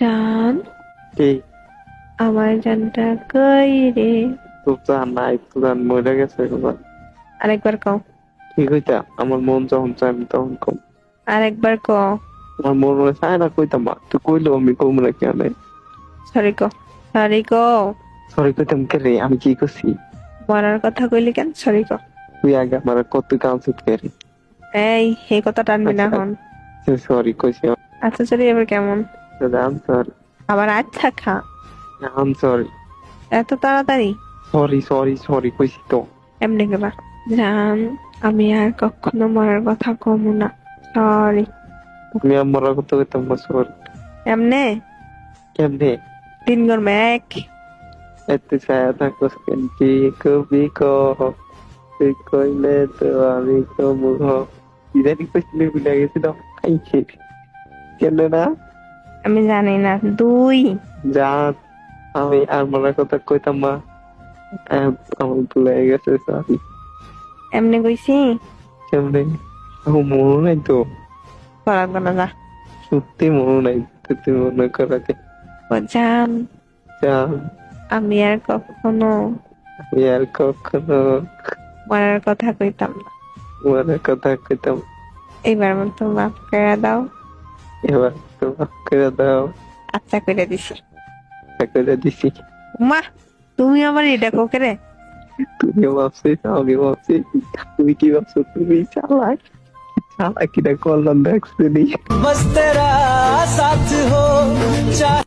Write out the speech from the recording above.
জান, কি আমার জানটা কই রে? তোর জান নাই, তোর জান মরে গেছে এবার। আরেকবার কও। কি কইতা? আমার মন যখন চায় আমি তখন কম। আরেকবার কও। আমার মন মনে চায় না কইতাম, মা তুই কইলো আমি কম না কেন? সরি কও। সরি কও। সরি কইতাম কে রে? আমি কি করছি? মরার কথা কইলি কেন? সরি কও। তুই আগে আমার কত কাউন্সিল করে। এই কথা টানবি না আচ্ছা হন। সরি কইছি। আচ্ছা সরি, এবার কেমন? আম সরি, আবার আচ্ছা খা। আম সরি, এত তাড়াতাড়ি? সরি সরি সরি কইছি তো। এমনি গেলা। জান, আমি আর কখনো মরার কথা কমু না। সরি। আমি আমার কত কইতাম না, সরি। এমনে কেমনে? 3 গরমে 1। এত ছায়া থাকো কেন? কি কবি কহ, তুই কইলে তো আমি কমু হ। ইদানি কইছিলে ভুলে গেছি তো। খাইছে কেন না? আমি জানি না। 2। যা, আমি আর মনের কথা কইতাম না। আমার ভুলে গেছে, সরি। এমনি কইছি। কেমনে? আমার মনে নাই তো। করা না যা। সত্যি মনে নাই, তুই মনে করাতে। ও জান, যা, আমি আর কখনো আমি আর কখনো মরার কথা কইতাম না। মনের কথা কইতাম। এবার মতো মাফ করে দাও। এবার তো মাফ করে দাও। আচ্ছা করে দিছি। করে দিছি। মা, তুমি আমার এটা কোকে রে? তুমিও ভাবছিস, আমি ভাবছি। তুমি কি ভাবছো? তুমি চালাক। চালাকিটা করলাম দেখছি। बस तेरा साथ हो चाहे